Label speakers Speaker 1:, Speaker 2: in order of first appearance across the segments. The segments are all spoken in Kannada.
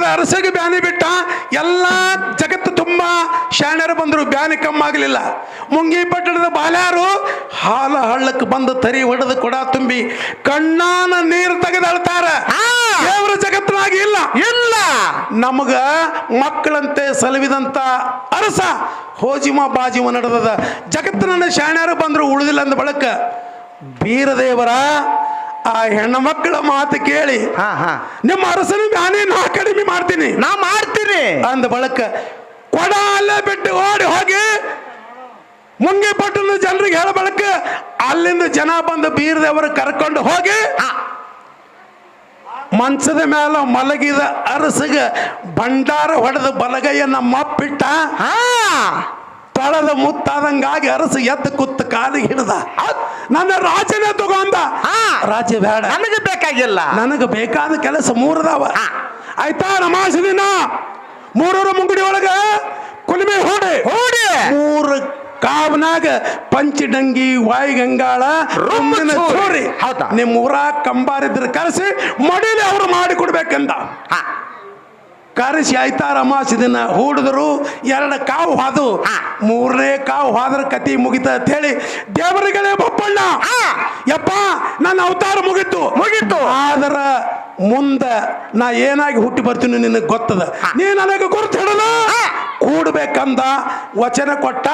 Speaker 1: ಮುಂದಾದ ಅರಸಗೆ ಬ್ಯಾನಿ ಬಿಟ್ಟ. ಎಲ್ಲ ಜಗತ್ತು ತುಂಬಾ ಶಾಣ್ಯರು ಬಂದರು, ಬ್ಯಾನಿ ಕಮ್ಮಾಗಲಿಲ್ಲ. ಮುಂಗಿ ಪಟ್ಟಣದ ಬಾಲ್ಯಾರು ಹಾಲ ಹಳ್ಳಕ್ಕೆ ಬಂದು ತರಿ ಹೊಡೆದು ಕೊಡ ತುಂಬಿ ಕಣ್ಣಾನ ನೀರು ತೆಗೆದಳ್ತಾರ. ದೇವರ ಜಗತ್ತಿನಾಗಿ ಇಲ್ಲ ಇಲ್ಲ. ನಮಗ ಮಕ್ಕಳಂತೆ ಸಲವಿದಂತ ಅರಸ ಹೋಜಿಮ ಬಾಜಿಮ ನಡೆದದ. ಜಗತ್ತಿನ ಶಾಣ್ಯರು ಬಂದರು, ಉಳಿದಿಲ್ಲ ಅಂದ ಬಳಕ ಬೀರದೇವರ ಆ ಹೆಣ್ಣು ಮಕ್ಕಳ ಮಾತು ಕೇಳಿ ನಿಮ್ಮ ಅರಸನ ಬ್ಯಾನಿ ನಾ ಕಡಿಮೆ ಮಾಡ್ತೀನಿ, ನಾ ಮಾಡ್ತೀನಿ ಅಂದ ಬಳಕ ಕೊಡ ಅಲ್ಲೇ ಬಿಟ್ಟು ಓಡಿ ಹೋಗಿ ಮುಂಗೆ ಪಟ್ಟಣದ ಜನರಿಗೆ ಹೇಳ ಬಳಕ ಅಲ್ಲಿಂದ ಜನ ಬಂದು ಬೀರದೇವರು ಕರ್ಕೊಂಡು ಹೋಗಿ ಮಂಚದ ಮೇಲೆ ಮಲಗಿದ ಅರಸಗ ಭಂಡಾರ ಹೊಡೆದ ಬಲಗೈಯ ನಮ್ಮ ಪಿಟ್ಟ ತಳದ ಮುತ್ತಾದಂಗಾಗಿ ಅರಸ ಎದ್ದು ಕೂತ ಕಾಲಿಗೆ ಹಿಡ್ದ. ನನ್ನ ರಾಜನೇ ತಗೊಂಡ. ರಾಜ್ಯ ಬೇಡ, ನನಗೆ ಬೇಕಾಗಿಲ್ಲ, ನನಗೆ ಬೇಕಾದ ಕೆಲಸ ಮೂರದಾವ. ಆಯ್ತಾ ನಮಾಜ್ ದಿನ ಮೂರೂರು ಮುಂಗಡಿ ಒಳಗ ಕುಲಿಮೆ ಹೂಡಿ ಹೂಡಿ ಮೂರು ಕಾವನಾಗ ಪಂಚಡಂಗಿ ವಾಯಿ ಗಂಗಾಳ ಚೋರಿ ನಿಮ್ಮ ಊರ ಕಂಬಾರಿದ್ರ ಕರೆಸಿ ಮಡಿಲಿ ಅವರು ಮಾಡಿ ಕೊಡ್ಬೇಕಂದ. ಕರೆಸಿ ಆಯ್ತಾರ ಅಮಾಸಿದಿನ ಹೂಡಿದ್ರು. 2 ಕಾವು ಹಾದು 3ನೇ ಕಾವು ಹಾದ್ರ ಕತಿ ಮುಗಿತ ಅಂತ ಹೇಳಿ ದೇವರಿಗಳೇ ಬಪ್ಪಣ್ಣ ಯಪ್ಪ ನನ್ನ ಅವತಾರ ಮುಗಿತು ಆದ್ರ ಮುಂದ ನಾ ಏನಾಗಿ ಹುಟ್ಟಿ ಬರ್ತೀನಿ ನಿನಗೆ ಗೊತ್ತದ, ನೀ ನನಗೆ ಗುರುತು ಹಿಡಲು ಕೂಡ್ಬೇಕಂದ ವಚನ ಕೊಟ್ಟ.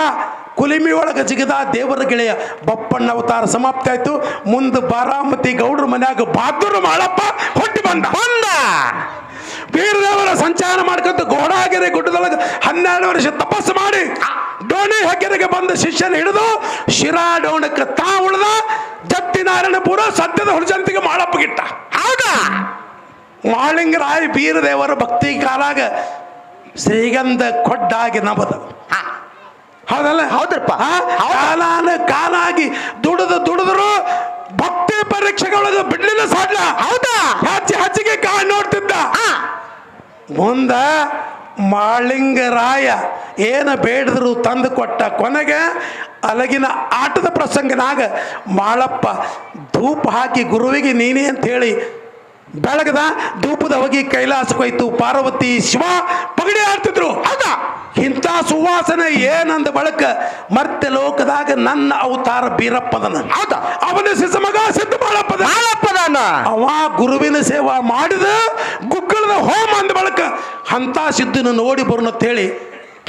Speaker 1: ಕುಲಿಮಿ ಒಳಗ ಜಿಗದ ದೇವರ ಗೆಳೆಯ ಬಪ್ಪಣ್ಣ ಅವತಾರ ಸಮಾಪ್ತಿ ಆಯ್ತು. ಮುಂದೆ ಬಾರಾಮತಿ ಗೌಡ್ರ ಮನ್ಯಾಗ ಬಹದ್ದೂರು ಮಾಳಪ್ಪ ಹುಟ್ಟಿ ಬಂದ. ಬೀರದೇವರ ಸಂಚಾರ ಮಾಡ್ಕೊಂತ ಗೋಡಾಗೆರೆ ಗುಡ್ಡದೊಳಗೆ 12 ವರ್ಷ ತಪಸ್ಸು ಮಾಡಿ ಡೋಣಿ ಹೆಗ್ಗೆರೆಗೆ ಬಂದ ಶಿಷ್ಯನ ಹಿಡಿದು ಶಿರಾ ಡೋಣಕ್ಕೆ ತಾ ಉಳಿದ. ಜತ್ತಿನಾರಾಯಣಪುರ ಸದ್ಯದ ಹುಳಜಂತಿಗೆ ಮಾಳಪ್ಪ ಗಿಟ್ಟ. ಹೌದಾ ಮಾಳಿಂಗರಾಯ ಬೀರದೇವರ ಭಕ್ತಿ ಕಾಲಾಗ ಶ್ರೀಗಂಧ ಕೊಡ್ಡಾಗಿ ನಬದ. ಹೌದಲ್ಲ? ಹೌದ್ರಪ್ಪ. ಕಾಲಾಗಿ ದುಡಿದ್ರು ಭಕ್ತಿ ಪರೀಕ್ಷೆಗಳೊಳಗೆ ಬಿಡ್ಲಿಲ್ಲ ಸಾಡ್ಲ. ಹೌದಾ ಹಚ್ಚಿಗೆ ಕಾಣ್ ನೋಡ್ತಿದ್ದ. ಮುಂದ ಮಾಳಿಂಗರಾಯ ಏನು ಬೇಡಿದ್ರು ತಂದು ಕೊಟ್ಟ. ಕೊನೆಗೆ ಅಲಗಿನ ಆಟದ ಪ್ರಸಂಗನಾಗ ಮಾಳಪ್ಪ ಧೂಪ ಹಾಕಿ ಗುರುವಿಗೆ ನೀನೇ ಅಂತ ಹೇಳಿ ಬೆಳಗದ. ಧೂಪದ ಹೋಗಿ ಕೈಲಾಸಕ್ಕೆ ಹೋಯ್ತು. ಪಾರ್ವತಿ ಶಿವ ಪಗಡಿ ಆಡ್ತಿದ್ರು. ಹೌದಾ ಇಂಥ ಸುವಾಸನೆ ಏನಂದ ಬಳಕ ಮರ್ತ್ಯ ಲೋಕದಾಗ ನನ್ನ ಅವತಾರ ಬೀರಪ್ಪದನ. ಹೌದಾ ಅವನ ಸಿಸಮಗ ಸಿದ್ಧ ಬಾಳಪ್ಪದನ. ಅವ ಗುರುವಿನ ಸೇವಾ ಮಾಡಿದ ಗುಗ್ಗಳದ ಹೋಮ ಅಂದ ಬಳಕ ಅಂತ ಸಿದ್ಧನ ನೋಡಿ ಬರೋಣ ಅಂತ ಹೇಳಿ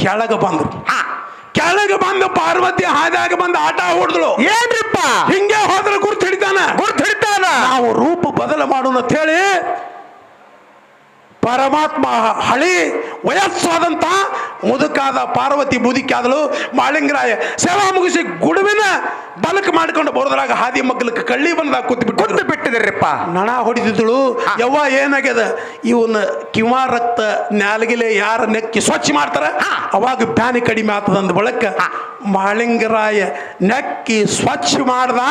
Speaker 1: ಕೆಳಗೆ ಬಂದ್ರು. ಕೆಳಗೆ ಬಂದು ಪಾರ್ವತಿ ಹಾದಾಗ ಬಂದು ಆಟ ಹೊಡೆದಳು. ಏನ್ರಿಪ್ಪ ಹಿಂಗೆ ಹೋದ್ರೆ ಗುರ್ತು ಹಿಡಿತಾನ ನಾವು ರೂಪ ಬದಲು ಮಾಡೋಣ ಅಂತ ಹೇಳಿ ಪರಮಾತ್ಮ ಹಳಿ ವಯಸ್ಸಾದಂತ ಮುದುಕಾದ ಪಾರ್ವತಿ ಮುದುಕಾದಳು. ಮಾಳಿಂಗರಾಯ ಸೇವಾ ಮುಗಿಸಿ ಗುಡುವಿನ ಬಲಕ್ ಮಾಡ್ಕೊಂಡು ಬರೋದ್ರಾಗ ಹಾದಿ ಮಗ್ಲಕ್ಕೆ ಕಳ್ಳಿ ಬಂದಾಗ ಕೂತು ಬಿಟ್ಟಿದ್ರಪ್ಪ. ನಣ ಹೊಡಿತಿದ್ದಳು. ಯವ್ವ ಏನಾಗ್ಯದ ಇವನ್ನ ಕಿವಾ ರಕ್ತ ನ್ಯಾಲಗಿಲೆ ಯಾರ ನೆಕ್ಕಿ ಸ್ವಚ್ಛ ಮಾಡ್ತಾರ ಅವಾಗ ಬ್ಯಾನಿ ಕಡಿಮೆ ಆಗ್ತದಂದ ಬಳಕ ಮಾಳಿಂಗರಾಯ ನೆಕ್ಕಿ ಸ್ವಚ್ಛ ಮಾಡ್ದ.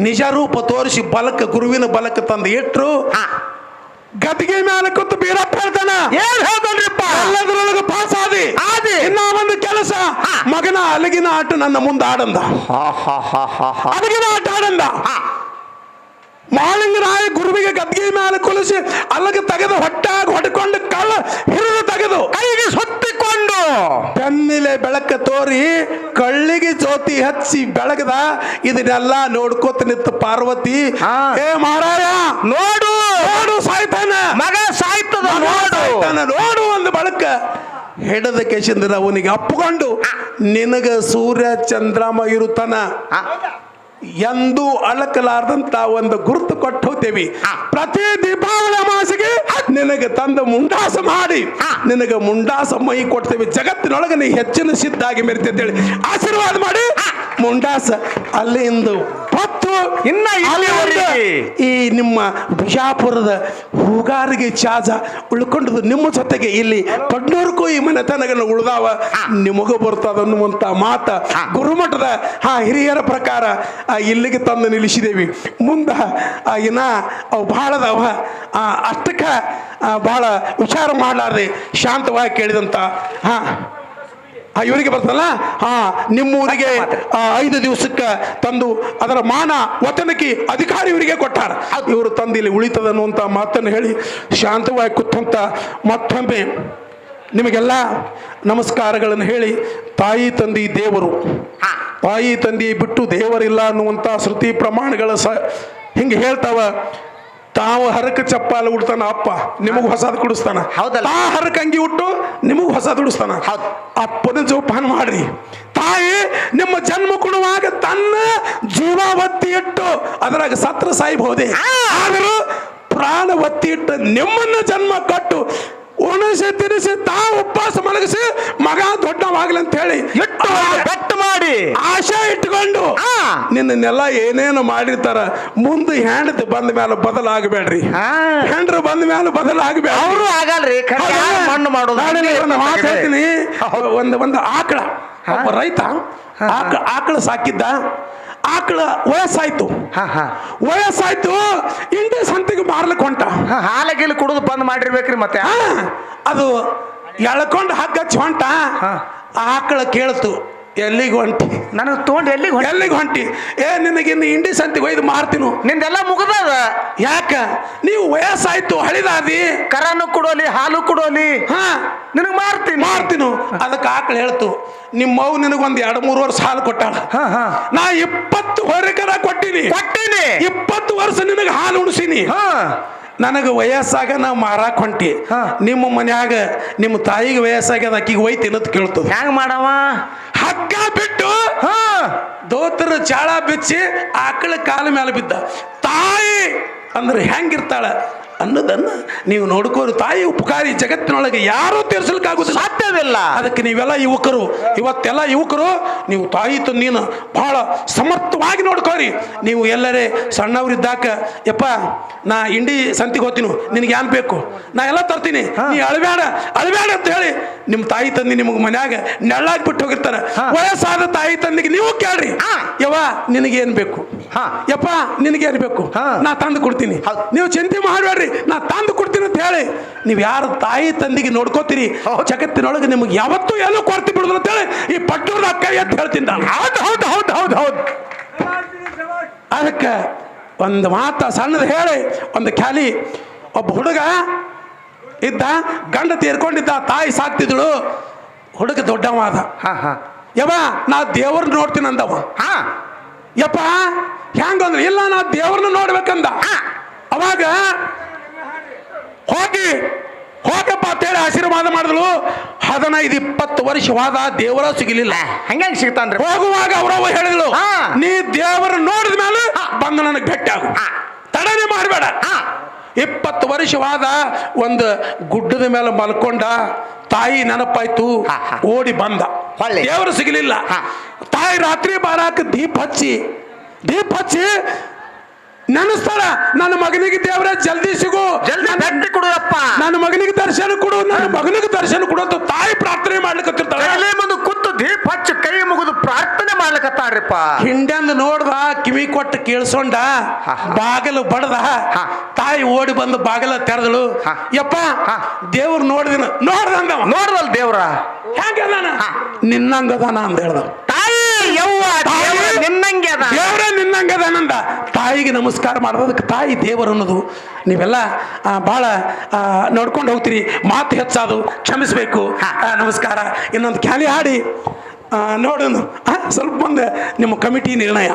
Speaker 1: ನಿಜ ರೂಪ ತೋರಿಸಿ ಬಲಕ ಗುರುವಿನ ಬಲಕ ತಂದು ಇಟ್ರು. ಗದ್ದಿಗೆ ಮೇಲೆ ಕೂತು ಬೀರಪ್ಪ ಹೇಳ್ತಾನ. ಏನ್ ಹೇಳ್ತಾನ್ರಿಪ್ಪ? ಎಲ್ಲದರೊಳಗೆ ಪಾಸ್ ಆದಿ ಇನ್ನ ಒಂದು ಕೆಲಸ ಮಗನ ಅಲಗಿನ ಆಟ ನನ್ನ ಮುಂದೆ ಆಡಂದ. ಅಲಗಿನ ಆಟ ಆಡಂದ. ಮಾಳಿಂಗರಾಯ ಗುರುವಿಗೆ ಗದ್ದಿಗೆ ಮೇಲೆ ಕುಲಿಸಿ ಅಲ್ಲಗೆ ತೆಗೆದು ಹೊಟ್ಟಾಗಿ ಹೊಡ್ಕೊಂಡು ಕಳ್ಳ ಹಿರಿದು ತೆಗೆದು ಕೈಗೆ ಸುತ್ತಿಕೊಂಡು ಬೆನ್ನಿಲೆ ಬೆಳಕ ತೋರಿ ಕಳ್ಳಿಗೆ ಜ್ಯೋತಿ ಹಚ್ಚಿ ಬೆಳಗದ. ಇದನ್ನೆಲ್ಲ ನೋಡ್ಕೋತ ನಿಂತ ಪಾರ್ವತಿ ಏ ಮಾರಾಯ ನೋಡು ಸಾಯ್ತಾನ ಮಗ ಸಾಯ್ತದ ನೋಡು ಒಂದು ಬಳಕ ಹಿಡದ ಕೇಶಂದ್ರ ಅವನಿಗೆ ಅಪ್ಪಕೊಂಡು ನಿನಗ ಸೂರ್ಯ ಚಂದ್ರಮ ಇರುತ್ತಾನ ಎಂದು ಅಳಕಲಾರ್ದಂತ ಒಂದು ಗುರುತು ಕೊಟ್ಟು ಹೋಗ್ತೇವಿ. ಪ್ರತಿ ದೀಪಾವಳಿ ಅಮಾಸೆಗೆ ನಿನಗೆ ತಂದ ಮುಂಡಾಸ ಮಾಡಿ ನಿನಗೆ ಮುಂಡಾಸ ಮೈ ಕೊಡ್ತೇವೆ. ಜಗತ್ತಿನೊಳಗೆ ನೀ ಹೆಚ್ಚಿನ ಸಿದ್ಧಾಗಿ ಮೆರಿತೆ ಅಂತೇಳಿ ಆಶೀರ್ವಾದ ಮಾಡಿ ಮುಂಡಾಸ ಅಲ್ಲಿಂದ ಹೊತ್ತು ಇನ್ನ ಈ ನಿಮ್ಮ ಬಿಜಾಪುರದ ಹೂಗಾರಿಗೆ ಚಾಜ ಉಳ್ಕೊಂಡದು ನಿಮ್ಮ ಜೊತೆಗೆ ಇಲ್ಲಿ ಪಡ್ನೂರ್ಗೂ ಈ ಮನೆತನಗಳು ಉಳ್ದಾವ ನಿಮಗೂ ಬರ್ತದ ಅನ್ನುವಂತ ಮಾತ ಗುರುಮಠದ ಹಿರಿಯರ ಪ್ರಕಾರ ಇಲ್ಲಿಗೆ ತಂದು ನಿಲ್ಲಿಸಿದೇವಿ. ಮುಂದ ಇನ್ನ ಅವು ಬಹಳದವ ಅಷ್ಟಕ್ಕ ಬಹಳ ವಿಚಾರ ಮಾಡಲಾರ್ದೆ ಶಾಂತವಾಗಿ ಕೇಳಿದಂತ ಇವರಿಗೆ ಬರ್ತಲ್ಲ ನಿಮ್ಮ ಊರಿಗೆ 5 ದಿವಸಕ್ಕೆ ತಂದು ಅದರ ಮಾನ ವತನಕ್ಕೆ ಅಧಿಕಾರಿ ಇವರಿಗೆ ಕೊಟ್ಟಾರ. ಇವರು ತಂದು ಇಲ್ಲಿ ಉಳಿತದ ಅನ್ನುವಂಥ ಮಾತನ್ನು ಹೇಳಿ ಶಾಂತವಾಗಿ ಕೂತಂತ ಮತ್ತೊಮ್ಮೆ ನಿಮಗೆಲ್ಲ ನಮಸ್ಕಾರಗಳನ್ನು ಹೇಳಿ, ತಾಯಿ ತಂದೆ ದೇವರು, ತಾಯಿ ತಂದೆ ಬಿಟ್ಟು ದೇವರಿಲ್ಲ ಅನ್ನುವಂಥ ಶ್ರುತಿ ಪ್ರಮಾಣಗಳ ಹಿಂಗೆ ಹೇಳ್ತಾವ. ತಾವು ಹರಕ ಚಪ್ಪಾಲ ಉಡ್ತಾನ ಅಪ್ಪ, ನಿಮಗ್ ಹೊಸದು ಕುಡಿಸ್ತಾನ. ತಾ ಹರಕ ಅಂಗಿ ಉಟ್ಟು ನಿಮಗ್ ಹೊಸದು ಉಡಿಸ್ತಾನ. ಅಪ್ಪನ ಜೋಪಾನ ಮಾಡ್ರಿ. ತಾಯಿ ನಿಮ್ಮ ಜನ್ಮ ಕೊಡುವಾಗ ತನ್ನ ಜೀವ ಒತ್ತಿ ಇಟ್ಟು ಅದರಾಗ ಸತ್ರ ಸಾಯ್ಬಹುದೇ, ಆದರೂ ಪ್ರಾಣ ಒತ್ತಿ ಇಟ್ಟು ನಿಮ್ಮನ್ನ ಜನ್ಮ ಕೊಟ್ಟು ಉಣಿಸಿ ತಿನಿಸಿ ತಾ ಉಪವಾಸ ಮಲಗಿಸಿ ಮಗ ದೊಡ್ಡವಾಗ್ಲಿ ಅಂತ ಹೇಳಿ ಬೆಟ್ಟ ಮಾಡಿ ಆಶೆ ಇಟ್ಕೊಂಡು ನಿನ್ನೆಲ್ಲ ಏನೇನು ಮಾಡಿರ್ತಾರ. ಮುಂದೆ ಹೆಂಡತಿ ಬಂದ ಮೇಲೆ ಬದಲಾಗಬೇಡ್ರಿ. ಹೆಂಡ್ರು ಬಂದ ಮೇಲೆ ಬದಲಾಗಬೇಡ. ಅವರು ಆಗಲ್ರಿ, ಮಣ್ಣು ಮಾಡೋದು. ಹೇಳ್ತೀನಿ, ಒಂದು ಆಕಳ, ಒಬ್ಬ ರೈತ ಆಕಳ ಸಾಕಿದ್ದ. ಆಕಳ ವಯಸ್ಸಾಯ್ತು ಇಂಡಿ ಸಂತಿಗೆ ಮಾರ್ಲಿಕ್ಕೆ ಹೊಂಟ.
Speaker 2: ಹಾಲಗಿಲ್ ಕುಡಿದು ಬಂದ್ ಮಾಡಿರ್ಬೇಕ್ರಿ. ಮತ್ತೆ
Speaker 1: ಅದು ಎಳ್ಕೊಂಡು ಹಗ್ಗಚ್ಚಿ ಹೊಂಟ. ಆಕಳ ಕೇಳ್ತು, ಎಲ್ಲಿಗೆ ಹೊಂಟಿ?
Speaker 2: ನನಗೆ ತೊಗೊಂಡು ಎಲ್ಲಿಗೆ ಹೊಂಟಿ?
Speaker 1: ನಿನಗಿನ್ನು ಇಂಡಿ ಸಂತಿಗೆ ಒಯ್ದು ಮಾರ್ತೀನು.
Speaker 2: ನಿಂದೆಲ್ಲ ಮುಗದ.
Speaker 1: ಯಾಕ? ನೀವು ವಯಸ್ಸಾಯ್ತು, ಹಳಿದಾದಿ,
Speaker 2: ಕರನು ಕೊಡೋಲಿ, ಹಾಲು ಕೊಡೋಲಿ, ನಿನಗೆ ಮಾರ್ತೀನು. ಅದಕ್ಕೆ ಆಕಳ ಹೇಳ್ತು, ನಿಮ್ಮವ್ ನಿನಗೊಂದು 2-3 ವರ್ಷ ಹಾಲು ಕೊಟ್ಟಾಳ. ನಾ 20 ಹೊರಕರ ಕೊಟ್ಟಿನಿ. 20 ವರ್ಷ ನಿನಗೆ ಹಾಲು ಉಣಿಸೀನಿ. ನನಗೆ ವಯಸ್ಸಾಗ ನಾ ಮಾರಾಕ್ ಹೊಂಟಿ. ನಿಮ್ಮ ಮನ್ಯಾಗ ನಿಮ್ಮ ತಾಯಿಗೆ ವಯಸ್ಸಾಗ್ಯದ, ಅಕ್ಕಿಗೆ ಒಯ್ತೀನಿ ಅಂತ ಕೇಳ್ತದ. ಹೆಂಗ್ ಮಾಡವ?
Speaker 1: ಹಗ್ಗ ಬಿಟ್ಟು ದೋತ್ರ ಚಾಳ ಬಿಚ್ಚಿ ಆಕಳ ಕಾಲ ಮೇಲೆ ಬಿದ್ದ. ತಾಯಿ ಅಂದ್ರೆ ಹೆಂಗಿರ್ತಾಳ ಅನ್ನೋದನ್ನ ನೀವು ನೋಡ್ಕೋರು. ತಾಯಿ ಉಪಕಾರಿ ಜಗತ್ತಿನೊಳಗೆ ಯಾರೂ ತೀರ್ಸಲಿಕ್ಕಾಗೋದಿಲ್ಲ, ಸಾಧ್ಯವಿಲ್ಲ. ಅದಕ್ಕೆ ನೀವೆಲ್ಲ ಯುವಕರು, ಇವತ್ತೆಲ್ಲ ಯುವಕರು, ನೀವು ತಾಯಿ ತಂದೀನ ಬಹಳ ಸಮರ್ಥವಾಗಿ ನೋಡ್ಕೋರಿ. ನೀವು ಎಲ್ಲರೇ ಸಣ್ಣವ್ರಿದ್ದಾಕ, ಯಪ್ಪ ನಾ ಇಂಡಿ ಸಂತಿಗೆ ಹೋಗ್ತೀನಿ, ನಿನಗೆ ಏನ್ ಬೇಕು ನಾ ಎಲ್ಲ ತರ್ತೀನಿ, ನೀ ಅಳಬೇಡ ಅಂತ ಹೇಳಿ ನಿಮ್ಮ ತಾಯಿ ತಂದಿ ನಿಮಗೆ ಮನ್ಯಾಗ ನೆಳ್ಳಾಗಿ ಬಿಟ್ಟು ಹೋಗಿರ್ತಾರ. ವಯಸ್ಸಾದ ತಾಯಿ ತಂದಿಗೆ ನೀವು ಕೇಳ್ರಿ, ಯವ್ವ ನಿನಗೇನ್ ಬೇಕು, ಯಪ್ಪ ನಿನಗೇನ್ ಬೇಕು, ನಾ ತಂದು ಕೊಡ್ತೀನಿ, ನೀವು ಚಿಂತೆ ಮಾಡಬೇಡ್ರಿ, ನಾ ತಂದು ಕೊಡ್ತೀನಿ ಅಂತ ಹೇಳಿ ನೀವು ಯಾರು ತಾಯಿ ತಂದಿಗೆ ನೋಡ್ಕೋತೀರಿ, ಜಗತ್ತಿನೊಳಗೆ ನಿಮಗೆ ಯಾವತ್ತೂ ಏನೋ ಕೊರತೆ ಬಿಡುದಿಲ್ಲ ಅಂತ ಹೇಳಿ ಈ ಪಟ್ಟೂರ ಅಕ್ಕ ಅಂತ ಹೇಳ್ತೀನಿ ನಾನು. ಹೌದು. ಅದಕ್ಕೆ ಒಂದು ಮಾತ ಸಣ್ಣದು ಹೇಳಿ, ಒಂದು ಖ್ಯಾಲಿ. ಒಬ್ಬ ಹುಡುಗ ಇದ್ದ, ಗಂಡ ತೀರ್ಕೊಂಡಿದ್ದ, ತಾಯಿ ಸಾಕ್ತಿದ್ಳು. ಹುಡುಗ ದೊಡ್ಡವಾದ. ಯವ್ವ ನಾ ದೇವ್ರನ್ನ ನೋಡ್ತೀನಿ ಅಂದವ. ಯಪ್ಪ ಹೆಂಗಂದ್ರೆ, ಇಲ್ಲ ನಾ ದೇವ್ರನ್ನ ನೋಡ್ಬೇಕಂದ. ಅವಾಗ ಹೋಗಪ್ಪ ಅಂತೇಳಿ ಆಶೀರ್ವಾದ ಮಾಡಿದ್ಳು. 15-20 ವರ್ಷವಾದ ದೇವರ ಸಿಗಲಿಲ್ಲ.
Speaker 2: ಹಂಗೆ ಸಿಗ್ತಾನ್ರಿ.
Speaker 1: ಹೋಗುವಾಗ ಅವ್ರವ್ವ ಹೇಳಿದ್ಳು, ನೀ ದೇವರ ನೋಡಿದ ಮೇಲೆ ಬಂದು ನನಗೆ ಭೇಟಿ ಆಗು, ತಡನೆ ಮಾಡಬೇಡ. 20 ವರ್ಷವಾದ ಒಂದು ಗುಡ್ಡದ ಮೇಲೆ ಮಲ್ಕೊಂಡ. ತಾಯಿ ನೆನಪಾಯ್ತು, ಓಡಿ ಬಂದ. ದೇವರು ಸಿಗಲಿಲ್ಲ. ತಾಯಿ ರಾತ್ರಿ ಬಾರಾಕ ದೀಪ ಹಚ್ಚಿ ನೆನೆಸ್ತಾಳ, ನನ್ನ ಮಗನಿಗೆ ದೇವರ ಜಲ್ದಿ ಸಿಗು,
Speaker 2: ಜಲ್ದಿ ಭೇಟಿ ಕೊಡುವಪ್ಪ,
Speaker 1: ನನ್ನ ಮಗನಿಗೆ ದರ್ಶನ ಕೊಡು, ನನ್ನ ಮಗನಿಗೆ ದರ್ಶನ ಕೊಡು ಅಂತ ತಾಯಿ ಪ್ರಾರ್ಥನೆ ಮಾಡ್ಲಿಕ್ಕತ್ತಿರ್ತಾಳೆ.
Speaker 2: ಮುಂದೆ ಕೂತು ದೀಪ ಹಚ್ಚಿ ಕೈ ಮುಗಿದು ಪ್ರಾರ್ಥನೆ ಮಾಡ್ಲಿಕ್ಕತ್ತಾರ್ರಿಪ್ಪ.
Speaker 1: ಹಿಂಡ್ಯಂದು ನೋಡ್ದ, ಕಿವಿ ಕೊಟ್ಟು ಕೇಳಿಸೊಂಡ, ಬಾಗಿಲು ಬಡದ. ತಾಯಿ ಓಡಿ ಬಂದು ಬಾಗಿಲ ತೆರೆದಳು. ಯಪ್ಪ ದೇವ್ರು ನೋಡ್ದಲ್ ದೇವ್ರ ಹೆಂಗದಾನ? ನಿನ್ನಂಗದಾನ ಅಂತ ಹೇಳ್ದ. ದೇವರ ನಿನ್ನಂಗದಾನಂದ. ತಾಯಿಗೆ ನಮಸ್ಕಾರ ಮಾಡೋದಕ್ಕೆ ತಾಯಿ ದೇವರು ಅನ್ನೋದು ನೀವೆಲ್ಲ ಬಹಳ ನೋಡ್ಕೊಂಡು ಹೋಗ್ತೀರಿ. ಮಾತು ಹೆಚ್ಚಾದು ಕ್ಷಮಿಸ್ಬೇಕು. ನಮಸ್ಕಾರ. ಇನ್ನೊಂದು ಖ್ಯಾಲಿ ಹಾಡಿ ನೋಡೋಣ. ಸ್ವಲ್ಪ ಮುಂದೆ ನಿಮ್ಮ ಕಮಿಟಿ ನಿರ್ಣಯ.